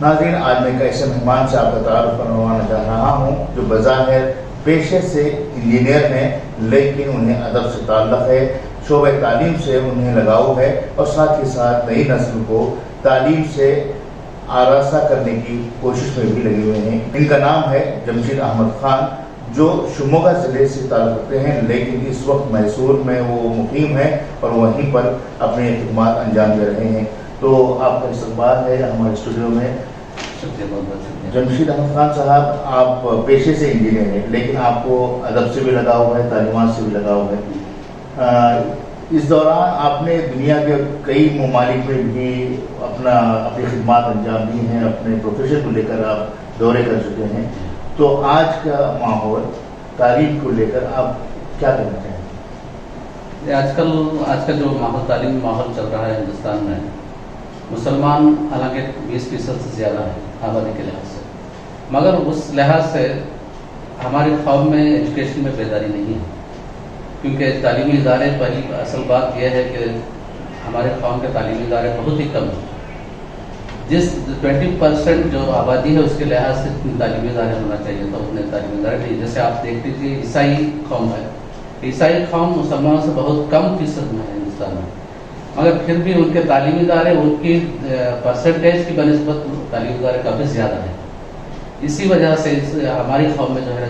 ناظرین، آج میں ایک ایسے مہمان سے آپ کا تعارف کروانا چاہ رہا ہوں جو بظاہر پیشے سے انجینئر ہیں، لیکن انہیں ادب سے تعلق ہے، شعبہ تعلیم سے انہیں لگاؤ ہے، اور ساتھ ہی ساتھ نئی نسل کو تعلیم سے آراستہ کرنے کی کوشش میں بھی لگے ہوئے ہیں۔ ان کا نام ہے جمشید احمد خان، جو شموگا ضلع سے تعلق رکھتے ہیں، لیکن اس وقت میسور میں وہ مقیم ہیں اور وہیں پر اپنے خدمات انجام دے رہے ہیں۔ تو آپ کا استقبال ہے ہمارے اسٹوڈیو میں۔ شکریہ، بہت بہت شکریہ۔ جمشید احمد خان صاحب، آپ پیشے سے انجینئر ہیں، لیکن آپ کو ادب سے بھی لگاؤ ہے، تعلیمات سے بھی لگاؤ ہے۔ اس دوران آپ نے دنیا کے کئی ممالک میں بھی اپنی خدمات انجام دی ہیں، اپنے پروفیشن کو لے کر آپ دورے کر چکے ہیں۔ تو آج کا ماحول تعلیم کو لے کر آپ کیا کہنا چاہیں گے؟ آج کا جو تعلیمی ماحول چل رہا ہے ہندوستان میں، مسلمان حالانکہ 20% سے زیادہ ہے آبادی کے لحاظ سے، مگر اس لحاظ سے ہماری قوم میں ایجوکیشن میں بیداری نہیں ہے، کیونکہ تعلیمی ادارے، پہلی اصل بات یہ ہے کہ ہمارے قوم کے تعلیمی ادارے بہت ہی کم ہیں۔ جس 20% جو آبادی ہے اس کے لحاظ سے تعلیمی ادارے ہونا چاہیے، تو اتنے تعلیمی ادارے نہیں۔ جیسے آپ دیکھ لیجیے، عیسائی قوم ہے، عیسائی قوم مسلمانوں سے بہت کم فیصد میں ہے ہندوستان میں، مگر پھر بھی ان کے تعلیمی ادارے، ان کی پرسنٹیج کی بنسبت تعلیمی ادارے کافی زیادہ ہیں۔ اسی وجہ سے ہماری قوم میں جو ہے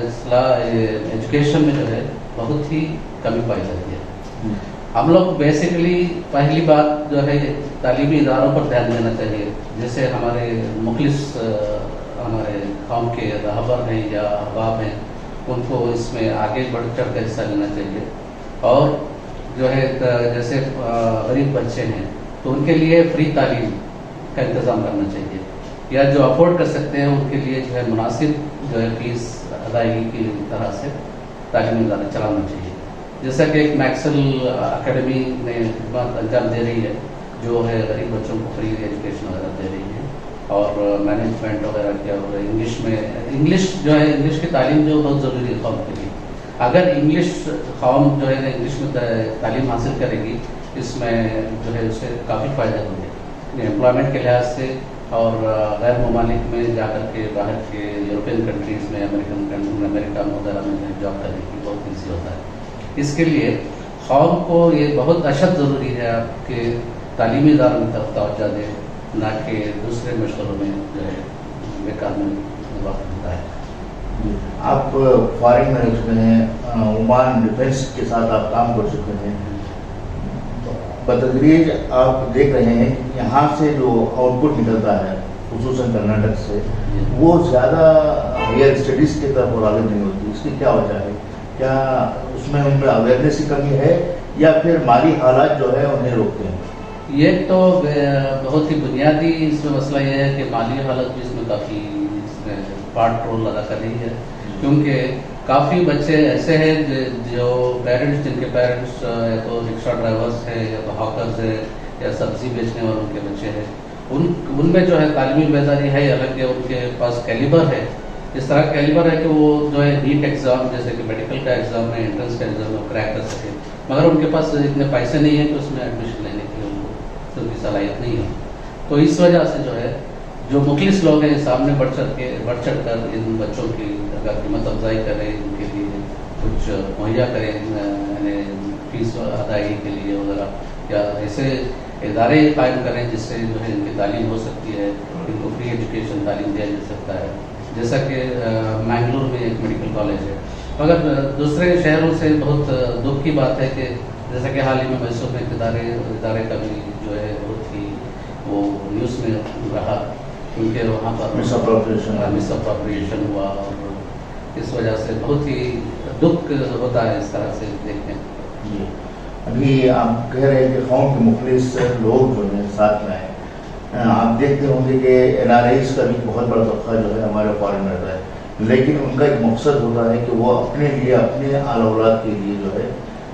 ایجوکیشن میں جو ہے بہت ہی کمی پائی جاتی ہے۔ ہم لوگ بیسیکلی پہلی بات جو ہے تعلیمی اداروں پر دھیان دینا چاہیے، جیسے ہمارے مخلص ہمارے قوم کے رہبر ہیں یا احباب ہیں، ان کو اس میں آگے بڑھ چڑھ کر حصہ لینا چاہیے، اور جو ہے جیسے غریب بچے ہیں تو ان کے لیے فری تعلیم کا انتظام کرنا چاہیے، یا جو افورڈ کر سکتے ہیں ان کے لیے جو ہے مناسب جو ہے فیس ادائیگی کی طرح سے تعلیمی ادارے چلانا چاہیے۔ جیسا کہ ایک میکسل اکیڈمی نے خدمات انجام دے رہی ہے، جو ہے غریب بچوں کو فری ایجوکیشن وغیرہ دے رہی ہے، اور مینجمنٹ وغیرہ کیا ہوا ہے، انگلش جو ہے، انگلش کی تعلیم جو بہت ضروری ہے قوم کے لیے۔ اگر انگلش قوم جو ہے انگلش میں تعلیم حاصل کرے گی، اس میں جو ہے اس سے کافی فائدہ ہوں گے امپلائمنٹ کے لحاظ سے، اور غیر ممالک میں جا کر کے باہر کے یورپین کنٹریز میں، امریکہ وغیرہ میں جاب کرنے کی بہت ایزی ہوتا ہے۔ اس کے لیے قوم کو یہ بہت اشد ضروری ہے کہ تعلیمی اداروں کی طرف توجہ دے، نہ کہ دوسرے مشغلوں میں جو ہے بیکار میں وقت ہوتا ہے۔ آپ فارن میں رہ چکے ہیں، عمان ڈیفینس کے ساتھ آپ کام کر چکے ہیں، بتدریج آپ دیکھ رہے ہیں کہ یہاں سے جو آؤٹ پٹ نکلتا ہے خصوصاً کرناٹک سے، وہ زیادہ ہائر اسٹڈیز کی طرف راغب نہیں ہوتی۔ اس کی کیا وجہ ہے؟ کیا اس میں ان میں اویئرنیس کی کمی ہے، یا پھر مالی حالات جو ہے انہیں روکتے ہیں؟ یہ تو بہت ہی بنیادی اس میں مسئلہ یہ ہے کہ مالی حالت بھی اس میں کافی پارٹ رول ادا کر رہی ہے، کیونکہ کافی بچے ایسے ہیں جو پیرنٹس، جن کے پیرنٹس یا تو رکشا ڈرائیورس ہیں، یا تو ہاکرز ہیں، یا سبزی بیچنے والوں کے بچے ہیں، ان میں جو ہے تعلیمی بیداری ہے، حالانکہ ان کے پاس کیلیبر ہے، اس طرح کیلیبر ہے کہ وہ جو ہے نیٹ ایگزام جیسے کہ میڈیکل کا ایگزام ہے، انٹرنس کا ایگزام ہے، کریک کر سکے، مگر ان کے پاس اتنے پیسے نہیں ہیں کہ اس میں ایڈمیشن لینے کی ان کی صلاحیت نہیں ہے۔ تو اس وجہ سے جو ہے جو مخلص لوگ ہیں سامنے بڑھ چڑھ کر ان بچوں کی اگر قیمت افزائی کریں، ان کے لیے کچھ مہیا کریں، یعنی فیس ادائیگی کے لیے وغیرہ، یا ایسے ادارے قائم کریں جس سے جو ہے ان کی تعلیم ہو سکتی ہے، ان کو فری ایجوکیشن تعلیم دیا جا سکتا ہے، جیسا کہ مینگلور میں ایک میڈیکل کالج ہے۔ مگر دوسرے شہروں سے بہت دکھ کی بات ہے کہ جیسا کہ حال ہی میں میسور میں ادارے کا بھی جو ہے بہت ہی وہ نیوز میں رہا، کیونکہ وہاں پر مس اپروپریشن ہوا، اور اس وجہ سے بہت ہی دکھ ہوتا ہے اس طرح سے دیکھیں۔ جی، ابھی آپ کہہ رہے ہیں کہ قوم کے مخلص لوگ جو ہیں ساتھ میں آئے، آپ دیکھتے ہوں گے کہ NRIs کا بھی بہت بڑا طبقہ جو ہے ہمارے فارن میں رہتا ہے، لیکن ان کا ایک مقصد ہوتا ہے کہ وہ اپنے لیے، اپنے آل اولاد کے لیے جو ہے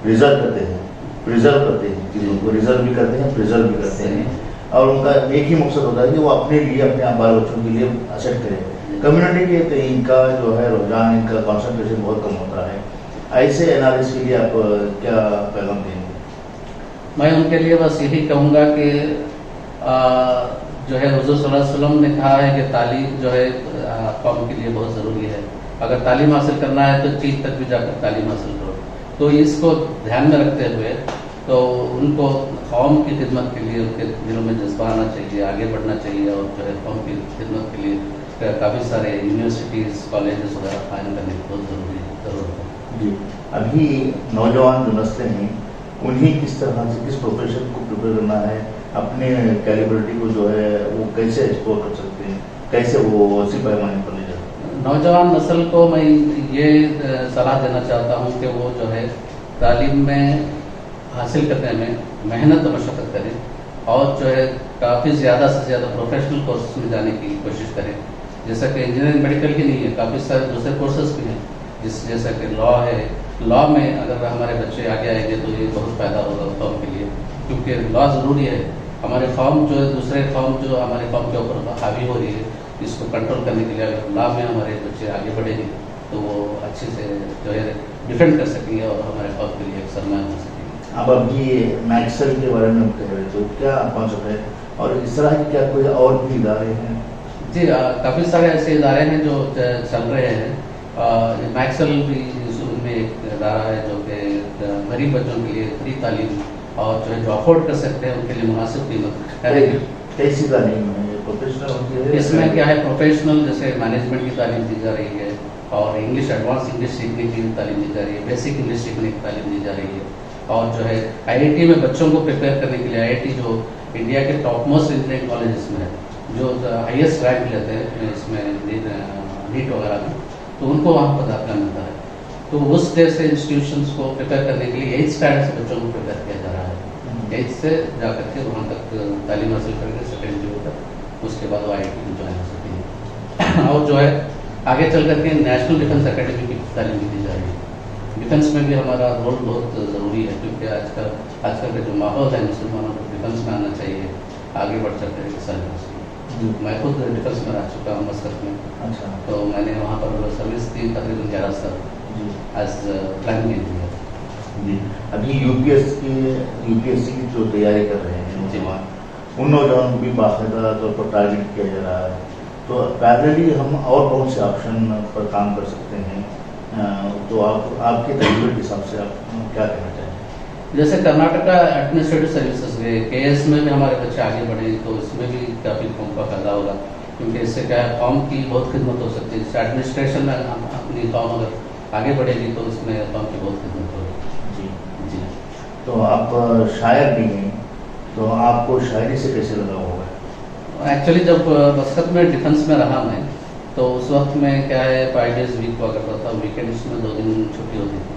ریزرو کرتے ہیں، پریزرو کرتے ہیں چیزوں کو، ریزرو بھی کرتے ہیں، پریزرو بھی کرتے ہیں، اور ان کا ایک ہی مقصد ہوتا ہے کہ وہ اپنے لیے، اپنے بال بچوں کے لیے اثر کرے۔ کمیونٹی کے تئیں ان کا جو ہے رجحان، ان کا کانسنٹریشن بہت کم ہوتا ہے۔ ایسے NRIs کے لیے آپ کیا پیغام دیں گے؟ میں ان کے لیے بس یہی کہوں گا کہ جو ہے حضور صلی اللہ علیہ وسلم نے کہا ہے کہ تعلیم جو ہے قوم کے لیے بہت ضروری ہے. اگر تعلیم حاصل کرنا ہے تو چین تک بھی جا کر تعلیم حاصل کرو. تو اس کو دھیان میں رکھتے ہوئے تو ان کو قوم کی خدمت کے لیے ان کے دلوں میں جذبہ آنا چاہیے, آگے بڑھنا چاہیے, اور جو ہے قوم کی خدمت کے لیے کافی سارے یونیورسٹیز, کالجز وغیرہ قائم کرنے کی بہت ضرورت ہے. جی, ابھی نوجوان جو نسلیں ہیں انہیں کس طرح سے کس پروفیشن کو پریپیئر کرنا ہے, اپنے کیلیبریٹی کو جو ہے وہ کیسے ایکسپلور کر سکتے ہیں, کیسے وہ اسی پیمانے پر لے جاتے ہیں؟ نوجوان نسل کو میں یہ صلاح دینا چاہتا ہوں کہ وہ جو ہے تعلیم میں حاصل کرنے میں محنت و مشقت کریں, اور جو ہے کافی زیادہ سے زیادہ پروفیشنل کورسز میں جانے کی کوشش کریں. جیسا کہ انجینئرنگ میڈیکل ہی نہیں ہے, کافی سارے دوسرے کورسز بھی ہیں, جیسا کہ لاء ہے. لاء میں اگر ہمارے بچے آگے آئیں گے تو یہ بہت فائدہ ہوگا قوم کے لیے, کیونکہ لاء ضروری ہے. ہمارے قوم جو ہے دوسرے قوم جو ہمارے قوم کے اوپر حاوی ہو رہی ہے, اس کو کنٹرول کرنے کے لیے اگر لاء میں ہمارے بچے آگے بڑھیں گے تو وہ اچھے سے جو ہے ڈیفینڈ کر سکیں گے اور ہمارے قوم کے لیے ایک سرمایہ ہو سکیں گے. اب ابھی میکسل کے بارے میں کہہ رہے تو کیا کانسیپٹ ہے, اور اس طرح کے کیا کوئی اور بھی ادارے ہیں؟ جی, کافی سارے ایسے ادارے ہیں جو چل رہے ہیں. میکسل بھی ان میں ایک ادارہ ہے جو کہ غریب بچوں کے لیے فری تعلیم, اور جو ہے جو افورڈ کر سکتے ہیں ان کے لیے مناسب قیمت. کیسی تعلیم ہے یہ, پروفیشنل ہوتی ہے؟ اس میں کیا ہے, پروفیشنل جیسے مینجمنٹ کی تعلیم دی جا رہی ہے, اور انگلش, ایڈوانس انگلش سیکھنے کی تعلیم دی جا رہی ہے, بیسک انگلش سیکھنے کی تعلیم دی جا رہی ہے. اور جو ہے آئی میں بچوں کو پریپیئر کرنے کے لیے, آئی جو انڈیا کے ٹاپ موسٹ انجینئرنگ کالجز میں ہے, جو ہائیسٹ رینک لیتے ہیں اس میں نیٹ وغیرہ میں, تو ان کو وہاں پر داخلہ ملتا ہے. تو اس جیسے انسٹیٹیوشنس کو پریپیئر کرنے کے لیے 8 اسٹینڈرڈ سے بچوں کو پریپیئر کیا جا رہا ہے. 8 سے جا کر کے وہاں تک تعلیم حاصل کریں گے سیکنڈری ہو کر, اس کے بعد وہ آئی ٹی میں جوائن ہو سکیں گے. اور جو ہے آگے چل کر کے نیشنل ڈیفینس اکیڈمی کی تعلیم بھی دی جا رہی ہے. ڈیفینس میں بھی ہمارا رول بہت ضروری ہے, کیونکہ آج کل کا جو ماحول ہے مسلمانوں کو ڈیفینس میں آنا چاہیے, آگے بڑھ کر کے حصہ لینا چاہیے. میں خود ڈیفینس میں رہ چکا ہوں مسقط میں. اچھا. تو میں نے وہاں پر سروس دی تقریباً 11 سال ایز پلاننگ انجینئر. جی, ابھی یو پی ایس سی کی جو تیاری کر رہے ہیں نوجوان, ان نوجوانوں کو بھی باقاعدہ طور پر ٹارگیٹ کیا جا رہا ہے, تو پیرللی ہم اور بہت سے آپشن پر کام کر سکتے ہیں. تو آپ کے تجربے کے حساب سے آپ کیا کہنا چاہیں گے؟ جیسے کرناٹکا ایڈمنسٹریٹو سروسز گئے, کے ایس میں بھی ہمارے بچے آگے بڑھے, تو اس میں بھی کافی قوم کا فائدہ ہوگا, کیونکہ اس سے کیا ہے قوم کی بہت خدمت ہو سکتی ہے. جیسے ایڈمنسٹریشن میں اپنی قوم اگر آگے بڑھے گی تو اس میں قوم کی بہت خدمت ہوگی. جی جی. تو آپ شاعر بھی ہیں, تو آپ کو شاعری سے کیسے لگا ہوگا؟ ایکچولی جب مسقط میں ڈیفینس میں رہا میں, تو اس وقت میں کیا ہے 5 days ویک ہوا کرتا تھا, ویکینڈس میں 2 دن چھٹی ہوتی تھی.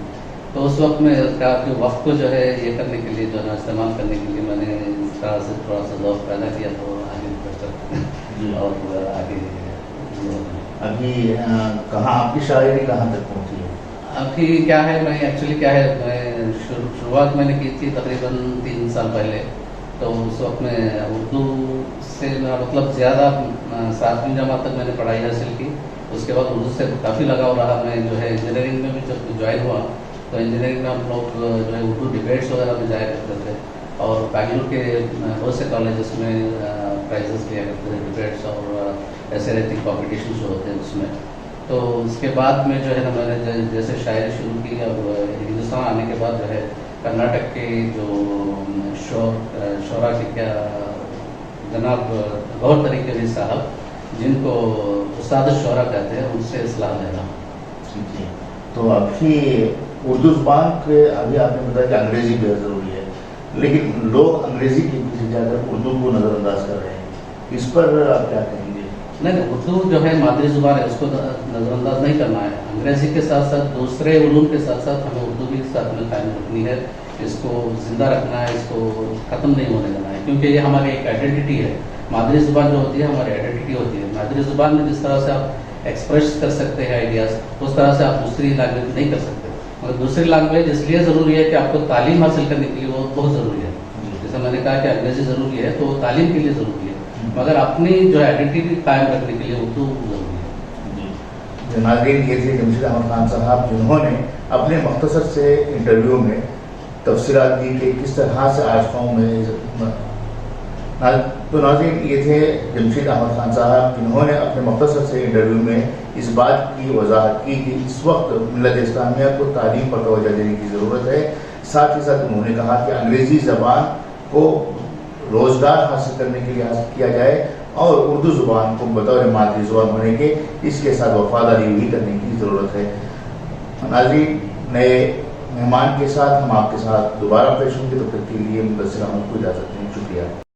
تو اس وقت میں کہا کہ وقت کو جو ہے یہ کرنے کے لیے, جو ہے استعمال کرنے کے لیے میں نے اس طرح سے تھوڑا سا ذوق پیدا کیا, تو آگے بڑھ کر اور آگے. ابھی کہاں آپ کی شاعری کہاں تک پہنچی ہے؟ ابھی کیا ہے, میں ایکچولی کیا ہے, میں شروعات میں نے کی تھی تقریباً 3 سال پہلے. تو اس وقت میں اردو سے میرا مطلب زیادہ 7ویں جماعت تک میں نے پڑھائی حاصل کی. اس کے بعد اردو سے کافی لگاؤ رہا. میں جو ہے انجینئرنگ میں بھی جب جوائن ہوا تو انجینئرنگ میں ہم لوگ جو ہے اردو ڈبیٹس وغیرہ میں جایا کرتے تھے, اور بینگلور کے بہت سے کالجز میں پرائزز لیا کرتے تھے ڈبیٹس, اور ایسے رہتی کمپٹیشنز جو ہوتے ہیں اس میں. تو اس کے بعد میں جو ہے نا میں نے جیسے شاعری شروع کی, اب ہندوستان آنے کے بعد جو ہے کرناٹک کے جو شعراء کے کیا جناب غور طریقے علی صاحب, جن کو استاد الشعراء کہتے ہیں, ان سے اصلاح لے رہا ہوں. جی, تو ابھی اردو زبان کے ابھی آپ نے بتایا کہ انگریزی بے ضروری ہے, لیکن لوگ انگریزی کے پیچھے جا کر اردو کو نظر انداز کر رہے ہیں, اس پر آپ کیا کہیں گے؟ نہیں, اردو جو ہے مادری زبان ہے, اس کو نظر انداز نہیں کرنا ہے. انگریزی کے ساتھ ساتھ دوسرے علوم کے ساتھ ساتھ ہمیں اردو بھی ساتھ میں قائم رکھنی ہے, اس کو زندہ رکھنا ہے, اس کو ختم نہیں ہونے دینا ہے, کیونکہ یہ ہماری ایک آئیڈینٹی ہے. مادری زبان جو ہوتی ہے ہماری آئیڈینٹی ہوتی ہے. مادری زبان میں جس طرح سے آپ ایکسپریس کر سکتے ہیں آئیڈیاز, اس طرح سے آپ دوسری لینگویج نہیں کر سکتے. اور دوسری لینگویج اس لیے ضروری ہے کہ آپ کو تعلیم حاصل کرنے کے لیے وہ بہت ضروری ہے. جیسے میں نے کہا کہ انگریزی ضروری ہے, تو تعلیم کے لیے ضروری ہے, مگر اپنی جو آئیڈینٹی قائم رکھنے کے لیے اردو ضروری ہے. جی, ناظرین یہ تھے جمشید احمد خان صاحب, جنہوں نے اپنے مختصر سے انٹرویو میں تفصیلات دی کہ کس طرح سے آج قوم میں تو ناظرین یہ تھے جمشید احمد خان صاحب، جنہوں نے اپنے مختصر سے انٹرویو میں اس بات کی وضاحت کی کہ اس وقت ملت اسلامیہ کو تعلیم پر توجہ دینے کی ضرورت ہے. ساتھ ہی ساتھ انہوں نے کہا کہ انگریزی زبان کو روزگار حاصل کرنے کے لیے حاصل کیا جائے اور اردو زبان کو بطور مادری زبان ہونے کے اس کے ساتھ وفاداری بھی کرنے کی ضرورت ہے. ناظرین، نئے مہمان کے ساتھ ہم آپ کے ساتھ دوبارہ پیش ہوں گے، تو پھر کے لیے مدثر احمد کو اجازت دیں. شکریہ.